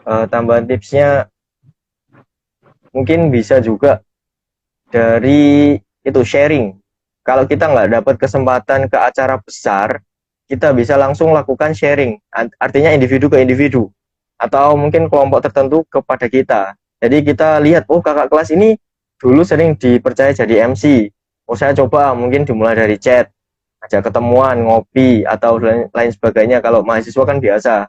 Tambahan tipsnya mungkin bisa juga dari itu sharing. Kalau kita nggak dapat kesempatan ke acara besar, kita bisa langsung lakukan sharing. Artinya individu ke individu atau mungkin kelompok tertentu kepada kita. Jadi kita lihat, oh kakak kelas ini dulu sering dipercaya jadi MC. Oh saya coba mungkin dimulai dari chat, ajak ketemuan, ngopi atau lain sebagainya. Kalau mahasiswa kan biasa.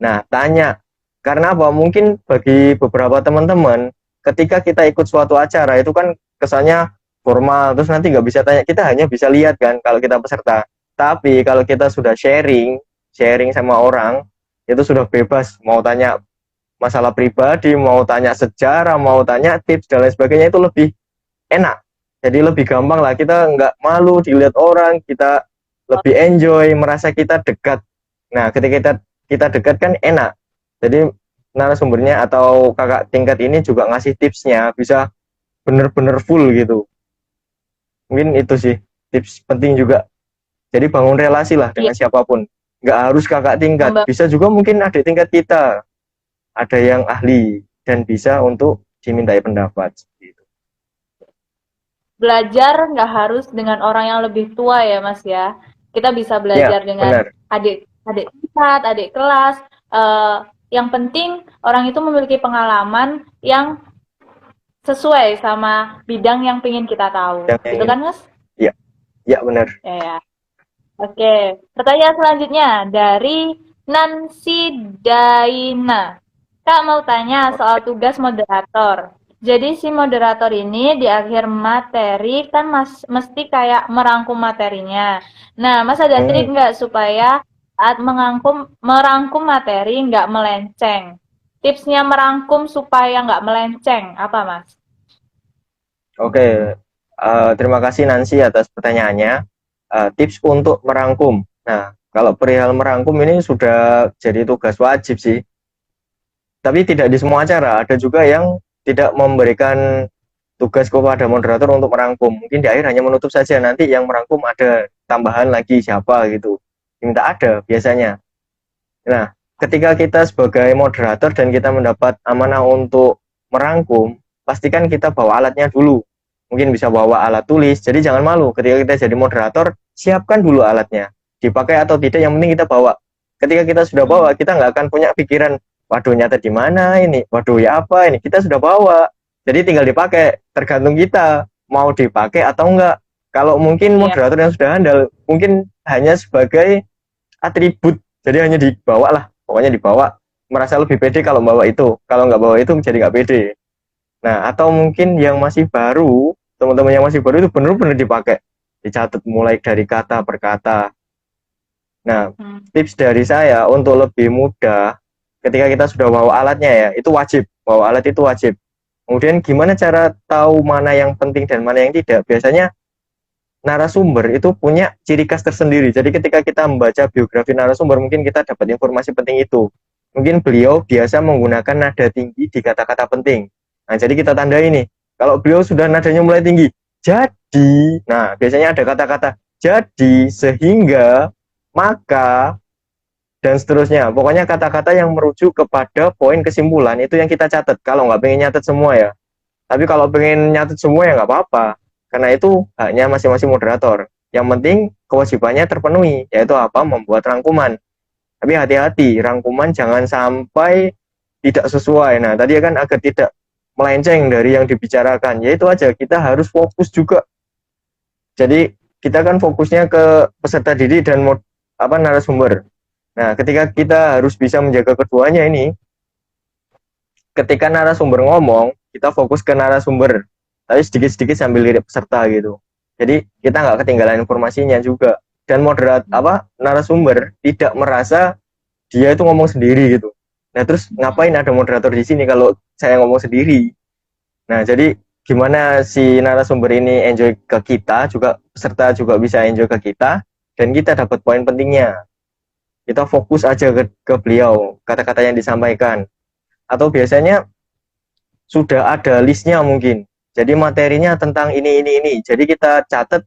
Nah tanya, karena apa? Mungkin bagi beberapa teman-teman, ketika kita ikut suatu acara itu kan kesannya formal, terus nanti nggak bisa tanya, kita hanya bisa lihat kan kalau kita peserta. Tapi kalau kita sudah sharing sama orang, itu sudah bebas, mau tanya masalah pribadi, mau tanya sejarah, mau tanya tips dan lain sebagainya, itu lebih enak. Jadi lebih gampang lah, kita nggak malu dilihat orang, kita lebih enjoy, merasa kita dekat. Nah ketika kita dekat kan enak. Jadi narasumbernya atau kakak tingkat ini juga ngasih tipsnya, bisa bener-bener full gitu. Mungkin itu sih tips penting juga. Jadi bangun relasi lah Iya, dengan siapapun. Nggak harus kakak tingkat, Mbak. bisa juga mungkin adik tingkat kita. Ada yang ahli dan bisa untuk dimintai pendapat. Gitu. Belajar nggak harus dengan orang yang lebih tua ya, Mas ya. Kita bisa Ya, belajar dengan benar. adik tingkat, adik kelas. Eh, yang penting orang itu memiliki pengalaman yang sesuai sama bidang yang pengen kita tahu. Yang Gitu ingin. kan, Mas? Ya, ya benar. Ya, ya. Oke, pertanyaan selanjutnya dari Nancy Daina. Kak mau tanya soal tugas moderator. Jadi si moderator ini di akhir materi kan mesti kayak merangkum materinya. Nah, Mas ada Hmm, trik nggak supaya saat merangkum materi nggak melenceng? Tipsnya merangkum supaya nggak melenceng, apa Mas? Oke. Terima kasih Nancy atas pertanyaannya. Tips untuk merangkum. Nah, kalau perihal merangkum ini sudah jadi tugas wajib sih. Tapi tidak di semua acara. Ada juga yang tidak memberikan tugas kepada moderator untuk merangkum. Mungkin di akhir hanya menutup saja. Nanti yang merangkum ada tambahan lagi siapa gitu. Minta ada biasanya. Nah, ketika kita sebagai moderator dan kita mendapat amanah untuk merangkum, pastikan kita bawa alatnya dulu. Mungkin bisa bawa alat tulis. Jadi jangan malu ketika kita jadi moderator, siapkan dulu alatnya. Dipakai atau tidak, yang penting kita bawa. Ketika kita sudah bawa, Hmm. kita nggak akan punya pikiran, waduh nyata di mana ini, waduh ya apa ini. Kita sudah bawa. Jadi tinggal dipakai, tergantung kita mau dipakai atau enggak. Kalau mungkin Iya. moderator yang sudah handal, mungkin hanya sebagai atribut, jadi hanya dibawa lah, pokoknya dibawa, merasa lebih pede kalau bawa itu, kalau nggak bawa itu jadi nggak pede. Nah atau mungkin yang masih baru, teman-teman yang masih baru itu benar-benar dipakai, dicatat mulai dari kata per kata. Nah Hmm. tips dari saya untuk lebih mudah, ketika kita sudah bawa alatnya ya, itu wajib, bawa alat itu wajib. Kemudian gimana cara tahu mana yang penting dan mana yang tidak? Biasanya narasumber itu punya ciri khas tersendiri. Jadi ketika kita membaca biografi narasumber, mungkin kita dapat informasi penting itu. Mungkin beliau biasa menggunakan nada tinggi di kata-kata penting. Nah, jadi kita tanda ini. Kalau beliau sudah nadanya mulai tinggi, jadi, nah biasanya ada kata-kata jadi, sehingga, maka, dan seterusnya. Pokoknya kata-kata yang merujuk kepada poin kesimpulan itu yang kita catat. Kalau nggak pengen nyatet semua ya, tapi kalau pengen nyatet semua ya nggak apa-apa. Karena itu haknya masing-masing moderator. Yang penting kewajibannya terpenuhi, yaitu apa? Membuat rangkuman. Tapi hati-hati, rangkuman jangan sampai tidak sesuai. Nah, tadi kan agar tidak melenceng dari yang dibicarakan. Yaitu aja, kita harus fokus juga. Jadi kita kan fokusnya ke peserta didik dan narasumber. Nah, ketika kita harus bisa menjaga keduanya ini, ketika narasumber ngomong, kita fokus ke narasumber, tapi sedikit-sedikit sambil lirik peserta gitu. Jadi kita nggak ketinggalan informasinya juga. Dan moderat narasumber tidak merasa dia itu ngomong sendiri gitu. Nah terus ngapain ada moderator di sini kalau saya ngomong sendiri? Nah jadi gimana si narasumber ini enjoy ke kita, juga peserta juga bisa enjoy ke kita, dan kita dapat poin pentingnya. Kita fokus aja ke beliau, kata-kata yang disampaikan. Atau biasanya sudah ada listnya mungkin. Jadi materinya tentang ini. Jadi kita catat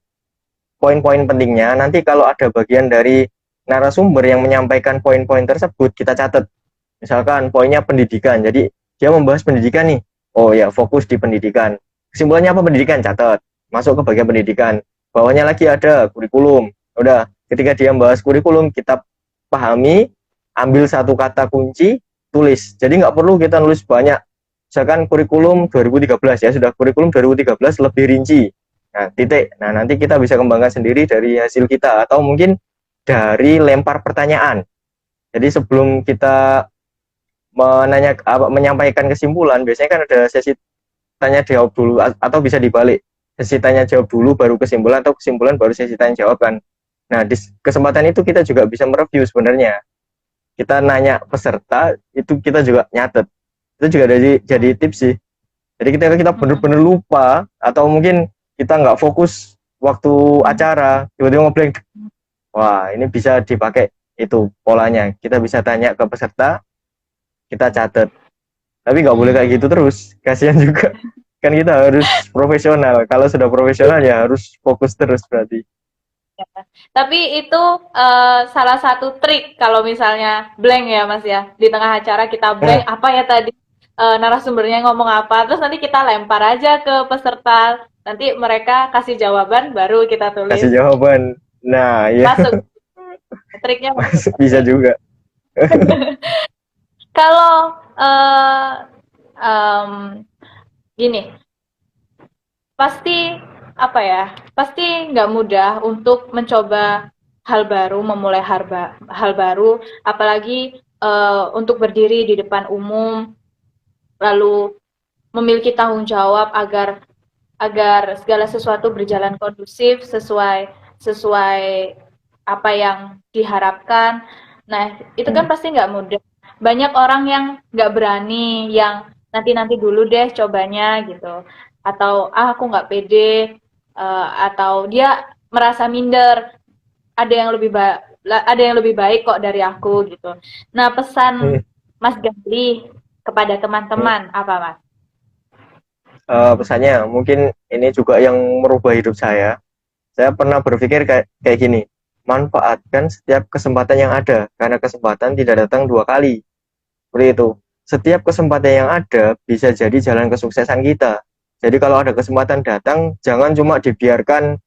poin-poin pentingnya. Nanti kalau ada bagian dari narasumber yang menyampaikan poin-poin tersebut, kita catat. Misalkan poinnya pendidikan, jadi dia membahas pendidikan nih. Oh ya, fokus di pendidikan. Kesimpulannya apa pendidikan? Catat. Masuk ke bagian pendidikan. Bawahnya lagi ada kurikulum. Udah, ketika dia membahas kurikulum, kita pahami, ambil satu kata kunci, tulis. Jadi nggak perlu kita nulis banyak. Misalkan kurikulum 2013 ya, sudah kurikulum 2013 lebih rinci. Nah, titik. Nah, nanti kita bisa kembangkan sendiri dari hasil kita atau mungkin dari lempar pertanyaan. Jadi sebelum kita menyampaikan kesimpulan, biasanya kan ada sesi tanya jawab dulu atau bisa dibalik. Sesi tanya jawab dulu baru kesimpulan atau kesimpulan baru sesi tanya jawab kan. Nah, di kesempatan itu kita juga bisa mereview sebenarnya. Kita nanya peserta, itu kita juga nyatet. Itu juga jadi tips sih. Jadi kita benar-benar lupa atau mungkin kita nggak fokus waktu acara, tiba-tiba ngeblank. Wah, ini bisa dipakai itu polanya. Kita bisa tanya ke peserta, kita catat. Tapi nggak boleh kayak gitu terus. Kasihan juga. Kan kita harus profesional. Kalau sudah profesional ya harus fokus terus berarti. Tapi itu salah satu trik kalau misalnya blank ya Mas ya. Di tengah acara kita blank Nah, apa ya tadi narasumbernya ngomong apa, terus nanti kita lempar aja ke peserta. Nanti mereka kasih jawaban baru kita kasih tulis. jawaban. Nah, ya Masuk. Triknya masuk. bisa Oke. juga. Kalau em, gini, pasti apa ya? Pasti nggak mudah untuk mencoba hal baru, memulai hal baru, apalagi untuk berdiri di depan umum, lalu memiliki tanggung jawab agar agar segala sesuatu berjalan kondusif sesuai sesuai apa yang diharapkan. Nah, itu kan Hmm. pasti nggak mudah. Banyak orang yang nggak berani, yang nanti-nanti dulu deh cobanya gitu. Atau aku nggak pede, atau dia merasa minder, ada yang lebih baik kok dari aku gitu. Nah, Hmm. pesan Mas Gali kepada Hmm. teman-teman apa, Mas? Pesannya mungkin ini juga yang merubah hidup saya. Saya pernah berpikir kayak gini, manfaatkan setiap kesempatan yang ada, karena kesempatan tidak datang dua kali. Seperti itu. Setiap kesempatan yang ada bisa jadi jalan kesuksesan kita. Jadi kalau ada kesempatan datang, jangan cuma dibiarkan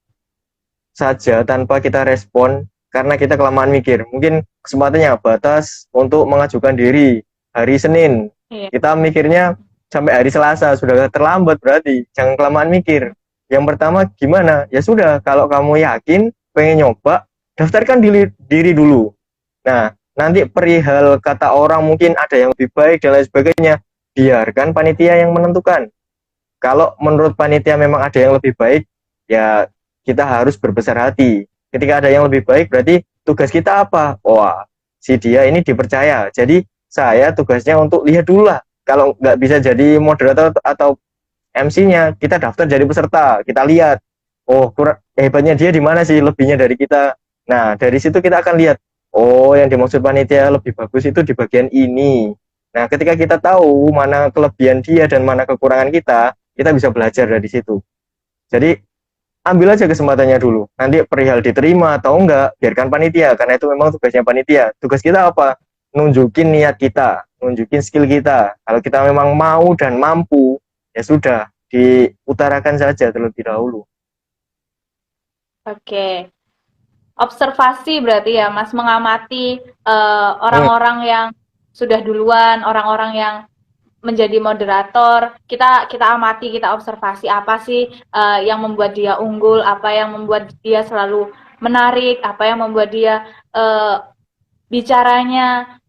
saja tanpa kita respon, karena kita kelamaan mikir. Mungkin kesempatannya batas untuk mengajukan diri hari Senin. Iya. Kita mikirnya sampai hari Selasa, sudah terlambat berarti. Jangan kelamaan mikir. Yang pertama gimana? Ya sudah, kalau kamu yakin pengen nyoba, daftarkan diri dulu. Nah, nanti perihal kata orang mungkin ada yang lebih baik dan lain sebagainya, biarkan panitia yang menentukan. Kalau menurut panitia memang ada yang lebih baik, ya kita harus berbesar hati. Ketika ada yang lebih baik, berarti tugas kita apa? Wah, si dia ini dipercaya. Jadi saya tugasnya untuk lihat dulu lah. Kalau nggak bisa jadi moderator atau MC-nya, kita daftar jadi peserta. Kita lihat, oh hebatnya dia di mana sih, lebihnya dari kita. Nah, dari situ kita akan lihat, oh yang dimaksud panitia lebih bagus itu di bagian ini. Nah, ketika kita tahu mana kelebihan dia dan mana kekurangan kita bisa belajar dari situ. Jadi ambil aja kesempatannya dulu. Nanti perihal diterima atau enggak, biarkan panitia, karena itu memang tugasnya panitia. Tugas kita apa? Nunjukin niat kita, nunjukin skill kita. Kalau kita memang mau dan mampu, ya sudah, diutarakan saja terlebih dahulu. Oke. Observasi berarti ya, Mas, mengamati Hmm, orang-orang yang sudah duluan, orang-orang yang menjadi moderator. Kita amati, kita observasi apa sih yang membuat dia unggul, apa yang membuat dia selalu menarik, apa yang membuat dia bicaranya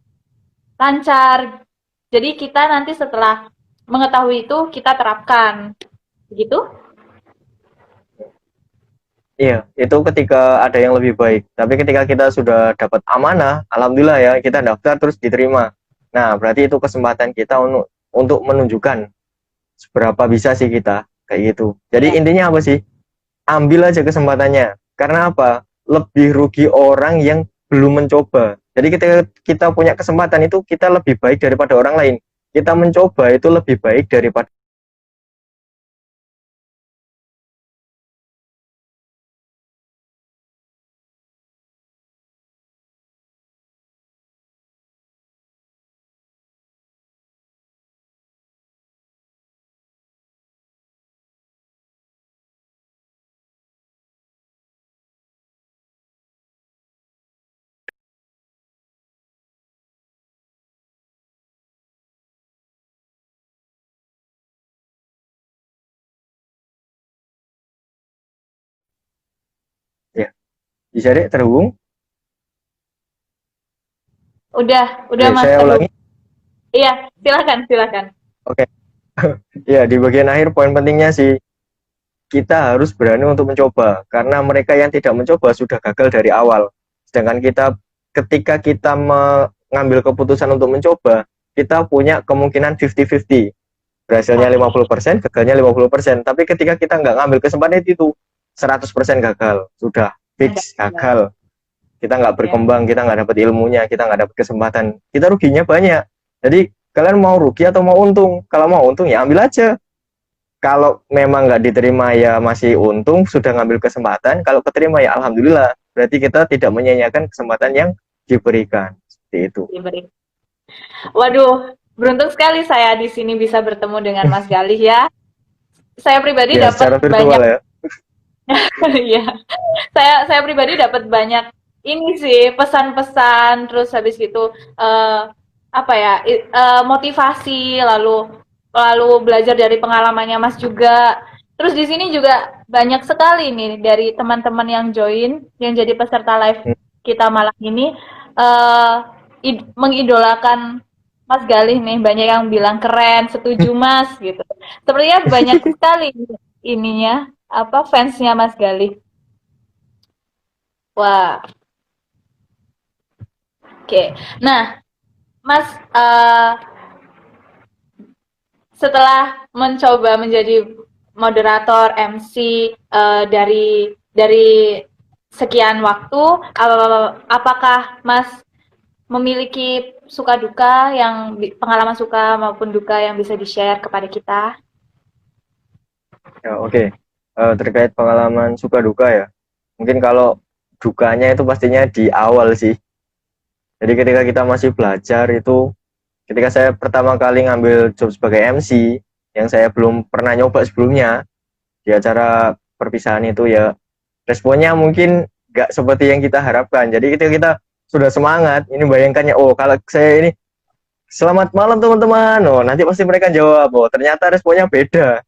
lancar. Jadi kita nanti setelah mengetahui itu kita terapkan, gitu. iya, itu ketika ada yang lebih baik. Tapi ketika kita sudah dapat amanah, alhamdulillah ya, kita daftar terus diterima. Nah, berarti itu kesempatan kita untuk menunjukkan seberapa bisa sih kita kayak gitu. Jadi Ya. intinya apa sih? Ambil aja kesempatannya. Karena apa? Lebih rugi orang yang belum mencoba. Jadi ketika kita punya kesempatan itu kita lebih baik daripada orang lain. Kita mencoba itu lebih baik daripada Bisa deh terhubung. Udah Oke, Mas saya terhubung. ulangi. Iya, silakan. Oke. Ya, di bagian akhir poin pentingnya sih kita harus berani untuk mencoba karena mereka yang tidak mencoba sudah gagal dari awal. Sedangkan kita ketika kita mengambil keputusan untuk mencoba, kita punya kemungkinan 50-50. Berhasilnya Oke. 50%, gagalnya 50%. Tapi ketika kita nggak ngambil kesempatan itu 100% gagal. Sudah Ada. fix gagal. Kita nggak Ya. berkembang, kita nggak dapat ilmunya, kita nggak dapat kesempatan. Kita ruginya banyak. Jadi kalian mau rugi atau mau untung? Kalau mau untung ya ambil aja. Kalau memang nggak diterima ya masih untung sudah ngambil kesempatan. Kalau keterima ya alhamdulillah. Berarti kita tidak menyia-nyiakan kesempatan yang diberikan. Seperti itu. Diberi. Waduh, beruntung sekali saya di sini bisa bertemu dengan Mas Galih ya. Saya pribadi Ya secara dapat virtual banyak, ya. ya. Saya pribadi dapat banyak ini sih pesan-pesan, terus habis gitu apa ya motivasi, lalu belajar dari pengalamannya Mas juga. Terus di sini juga banyak sekali nih dari teman-teman yang join, yang jadi peserta live Hmm. kita malam ini eh mengidolakan Mas Galih nih, banyak yang bilang keren, setuju Mas gitu. Sepertinya banyak sekali ininya apa fansnya Mas Galih. Wah, oke. Nah, Mas setelah mencoba menjadi moderator MC dari sekian waktu, apakah Mas memiliki suka duka yang pengalaman suka maupun duka yang bisa di-share kepada kita? Ya, oke. Terkait pengalaman suka duka ya. Mungkin kalau dukanya itu pastinya di awal sih. Jadi ketika kita masih belajar itu, ketika saya pertama kali ngambil job sebagai MC, yang saya belum pernah nyoba sebelumnya, di acara perpisahan itu ya, responnya mungkin nggak seperti yang kita harapkan. Jadi ketika kita sudah semangat, ini bayangkannya, oh kalau saya ini, selamat malam teman-teman, oh nanti pasti mereka jawab, oh ternyata responnya beda.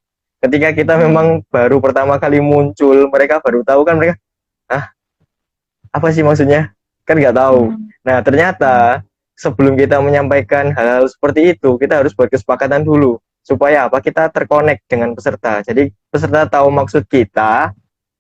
Ketika kita Hmm. memang baru pertama kali muncul, mereka baru tahu kan mereka, ah apa sih maksudnya? Kan nggak tahu. Hmm. Nah, Hmm. ternyata sebelum kita menyampaikan hal-hal seperti itu, kita harus buat kesepakatan dulu. Supaya apa? Kita terkonek dengan peserta. Jadi peserta tahu maksud kita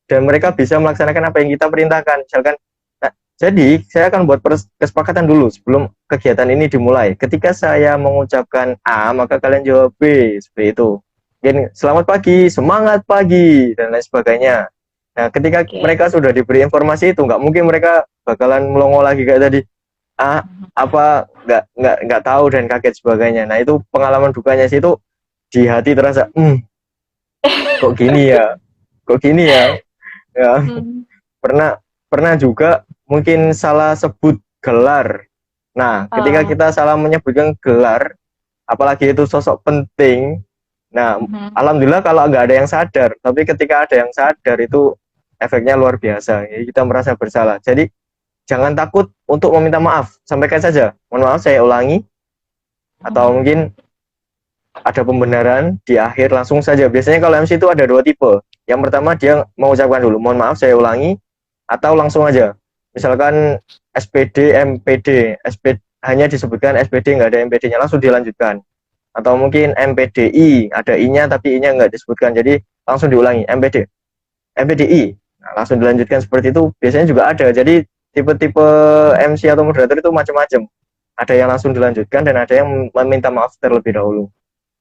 dan mereka bisa melaksanakan apa yang kita perintahkan. Misalkan, nah, jadi saya akan buat kesepakatan dulu sebelum kegiatan ini dimulai. Ketika saya mengucapkan A, maka kalian jawab B, seperti itu. Mungkin selamat pagi, semangat pagi, dan lain sebagainya. Nah, ketika Oke. mereka sudah diberi informasi itu, nggak mungkin mereka bakalan melongo lagi kayak tadi. Ah, apa nggak tahu dan kaget sebagainya. Nah, itu pengalaman dukanya sih itu di hati terasa, kok gini ya, kok gini ya. Ya, Hmm. pernah pernah juga mungkin salah sebut gelar. Nah, ketika Oh. kita salah menyebutkan gelar, apalagi itu sosok penting, nah, Mhm. alhamdulillah kalau nggak ada yang sadar, tapi ketika ada yang sadar itu efeknya luar biasa. Jadi kita merasa bersalah. Jadi jangan takut untuk meminta maaf. Sampaikan saja, mohon maaf saya ulangi, atau Mhm. mungkin ada pembenaran di akhir langsung saja. Biasanya kalau MC itu ada dua tipe. Yang pertama dia mengucapkan dulu, mohon maaf saya ulangi, atau langsung aja. Misalkan SPD, MPD, SPD hanya disebutkan SPD nggak ada MPD-nya, langsung dilanjutkan. Atau mungkin MPDI, ada I-nya tapi I-nya nggak disebutkan, jadi langsung diulangi, MPD, MPDI. Nah, langsung dilanjutkan seperti itu, biasanya juga ada. Jadi tipe-tipe MC atau moderator itu macam-macam. Ada yang langsung dilanjutkan dan ada yang meminta maaf terlebih dahulu.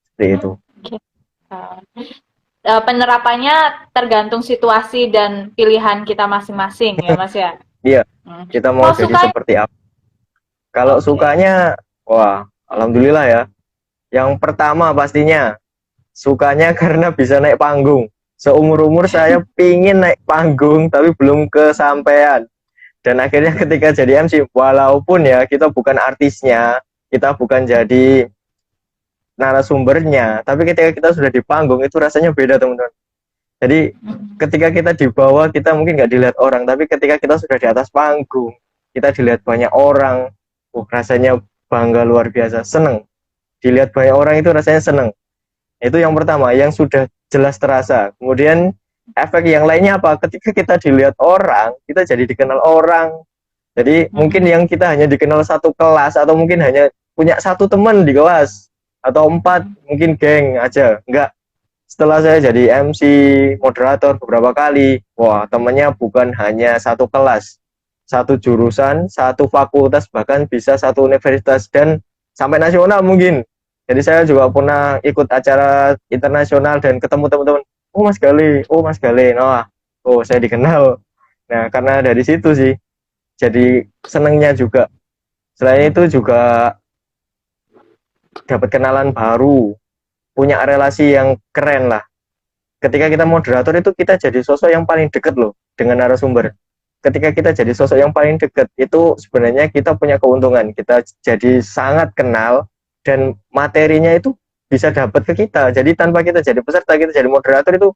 Seperti itu. Oke. Penerapannya tergantung situasi dan pilihan kita masing-masing ya Mas ya. Iya, Hmm. kita mau Kalau jadi suka, seperti apa. Kalau oke. sukanya, wah, alhamdulillah ya. Yang pertama pastinya, sukanya karena bisa naik panggung. Seumur-umur saya pingin naik panggung, tapi belum kesampaian. Dan akhirnya ketika jadi MC, walaupun ya kita bukan artisnya, kita bukan jadi narasumbernya, tapi ketika kita sudah di panggung, itu rasanya beda teman-teman. Jadi Mhm. ketika kita di bawah, kita mungkin nggak dilihat orang, tapi ketika kita sudah di atas panggung, kita dilihat banyak orang, rasanya bangga luar biasa, seneng. Dilihat banyak orang itu rasanya seneng. Itu yang pertama, yang sudah jelas terasa. Kemudian efek yang lainnya apa? Ketika kita dilihat orang, kita jadi dikenal orang. Jadi mungkin Mm-mm. yang kita hanya dikenal satu kelas atau mungkin hanya punya satu teman di kelas atau empat Mm-mm. mungkin geng aja. Enggak. Setelah saya jadi MC, moderator beberapa kali, wah temennya bukan hanya satu kelas, satu jurusan, satu fakultas, bahkan bisa satu universitas dan sampai nasional mungkin. Jadi saya juga pernah ikut acara internasional dan ketemu teman-teman. Oh Mas Gale, nah, oh saya dikenal. Nah karena dari situ sih, jadi senengnya juga. Selain itu juga dapat kenalan baru, punya relasi yang keren lah. Ketika kita moderator itu kita jadi sosok yang paling dekat loh dengan narasumber. Ketika kita jadi sosok yang paling dekat itu sebenarnya kita punya keuntungan. Kita jadi sangat kenal dan materinya itu bisa dapat ke kita. Jadi tanpa kita jadi peserta, kita jadi moderator itu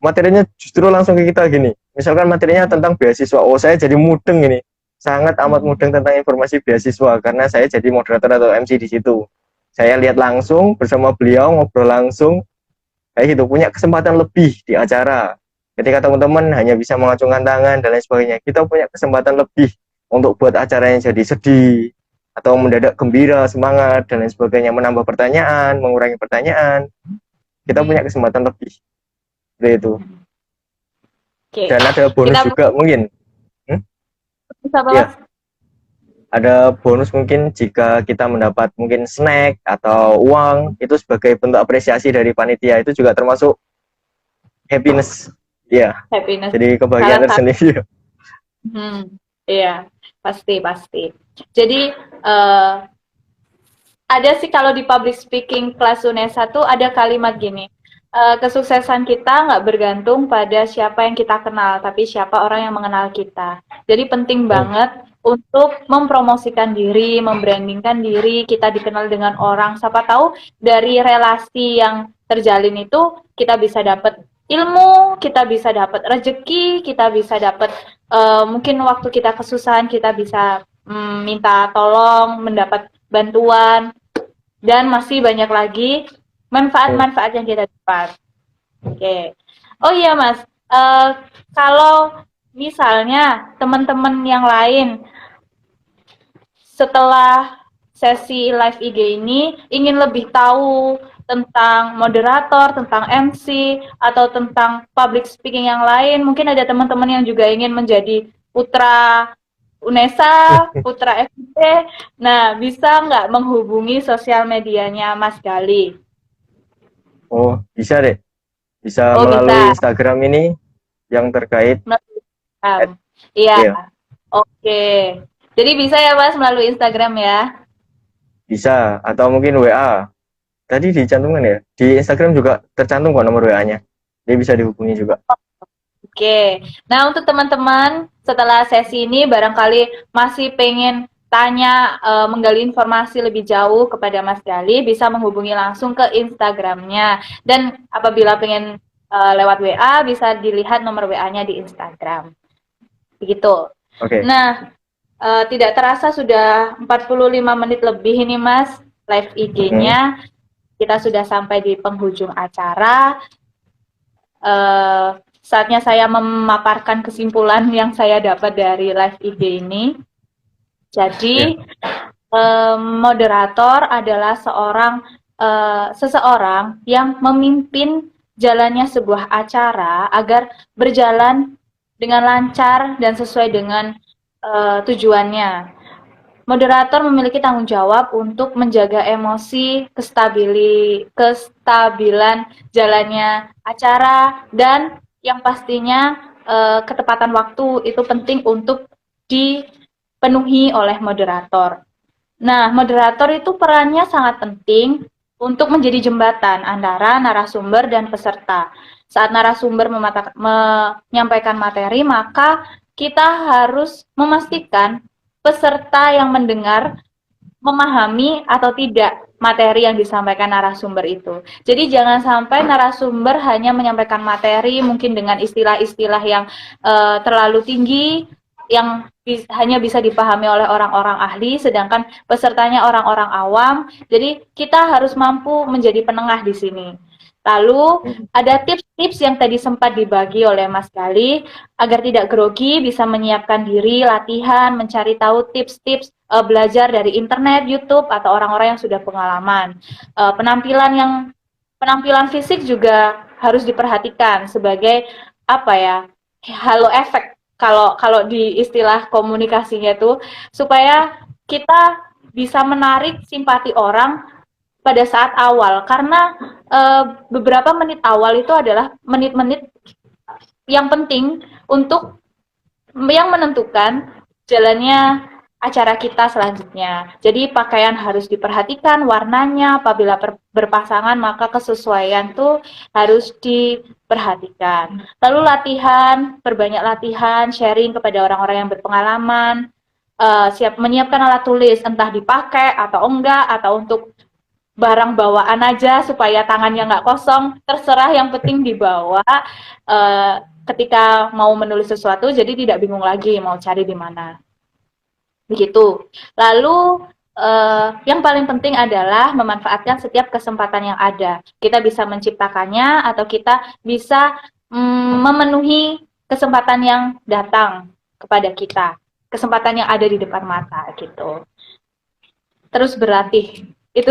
materinya justru langsung ke kita gini. Misalkan materinya tentang beasiswa. Oh, saya jadi mudeng ini. Sangat amat Mm-mm. mudeng tentang informasi beasiswa karena saya jadi moderator atau MC di situ. Saya lihat langsung bersama beliau, ngobrol langsung, kayak gitu, punya kesempatan lebih di acara. Ketika teman-teman hanya bisa mengacungkan tangan dan lain sebagainya, kita punya kesempatan lebih untuk buat acaranya jadi sedih atau mendadak gembira, semangat dan lain sebagainya, menambah pertanyaan, mengurangi pertanyaan. Kita punya kesempatan lebih seperti itu. Oke, Dan ada kita bonus juga mungkin. Hmm? bisa apa Ya, Mas? ada bonus mungkin jika kita mendapat mungkin snack atau uang itu sebagai bentuk apresiasi dari panitia, itu juga termasuk happiness. Ya, Happiness. jadi Salah kebahagiaan satu. tersendiri. Iya, pasti pasti. Jadi ada sih kalau di public speaking kelas UNESA tuh ada kalimat gini, kesuksesan kita nggak bergantung pada siapa yang kita kenal, tapi siapa orang yang mengenal kita. Jadi penting Hmm. banget untuk mempromosikan diri, membrandingkan diri, kita dikenal dengan orang. Siapa tahu dari relasi yang terjalin itu kita bisa dapat ilmu, kita bisa dapat rezeki, kita bisa dapat mungkin waktu kita kesusahan kita bisa minta tolong, mendapat bantuan, dan masih banyak lagi Hmm. manfaat-manfaat yang kita dapat. Oke. Oh iya Mas, eh, kalau misalnya teman-teman yang lain setelah sesi live IG ini ingin lebih tahu tentang moderator, tentang MC, atau tentang public speaking yang lain, mungkin ada teman-teman yang juga ingin menjadi putra UNESA, putra FIP. Nah, bisa nggak menghubungi sosial medianya Mas Gali? Oh, bisa deh. Bisa Oh, melalui bisa. Instagram ini yang terkait. Melalui Instagram. Eh, Iya, iya, oke. Jadi bisa ya Mas melalui Instagram ya? bisa. Atau mungkin WA. Tadi dicantumkan ya. Di Instagram juga tercantum kok nomor WA-nya. Dia bisa dihubungi juga. Oke. Nah, untuk teman-teman setelah sesi ini barangkali masih pengen tanya, menggali informasi lebih jauh kepada Mas Gali, bisa menghubungi langsung ke Instagramnya. Dan apabila pengen lewat WA, bisa dilihat nomor WA-nya di Instagram. Begitu. Oke. Nah, tidak terasa sudah 45 menit lebih ini Mas, live Hmm. IG-nya. Kita sudah sampai di penghujung acara. eh, Saatnya saya memaparkan kesimpulan yang saya dapat dari live IG ini. Ya. Jadi, moderator adalah seseorang yang memimpin jalannya sebuah acara agar berjalan dengan lancar dan sesuai dengan tujuannya. Moderator memiliki tanggung jawab untuk menjaga emosi, kestabilan jalannya acara, dan yang pastinya ketepatan waktu itu penting untuk dipenuhi oleh moderator. Nah, moderator itu perannya sangat penting untuk menjadi jembatan antara narasumber dan peserta. Saat narasumber menyampaikan materi, maka kita harus memastikan peserta yang mendengar memahami atau tidak materi yang disampaikan narasumber itu. Jadi jangan sampai narasumber hanya menyampaikan materi mungkin dengan istilah-istilah yang terlalu tinggi, yang hanya bisa dipahami oleh orang-orang ahli, sedangkan pesertanya orang-orang awam. Jadi kita harus mampu menjadi penengah di sini. Lalu ada tips-tips yang tadi sempat dibagi oleh Mas Gali agar tidak grogi, bisa menyiapkan diri, latihan, mencari tahu tips-tips, belajar dari internet, YouTube atau orang-orang yang sudah pengalaman. Penampilan fisik juga harus diperhatikan sebagai apa ya? Halo efek kalau kalau di istilah komunikasinya itu supaya kita bisa menarik simpati orang pada saat awal karena beberapa menit awal itu adalah menit-menit yang penting untuk yang menentukan jalannya acara kita selanjutnya. Jadi pakaian harus diperhatikan warnanya, apabila berpasangan maka kesesuaian tuh harus diperhatikan. Lalu latihan, perbanyak latihan, sharing kepada orang-orang yang berpengalaman, siap menyiapkan alat tulis entah dipakai atau enggak atau untuk barang bawaan aja supaya tangannya nggak kosong, terserah yang penting dibawa ketika mau menulis sesuatu jadi tidak bingung lagi mau cari di mana. Begitu. Lalu yang paling penting adalah memanfaatkan setiap kesempatan yang ada. Kita bisa menciptakannya atau kita bisa memenuhi kesempatan yang datang kepada kita. Kesempatan yang ada di depan mata gitu. Terus berlatih. Itu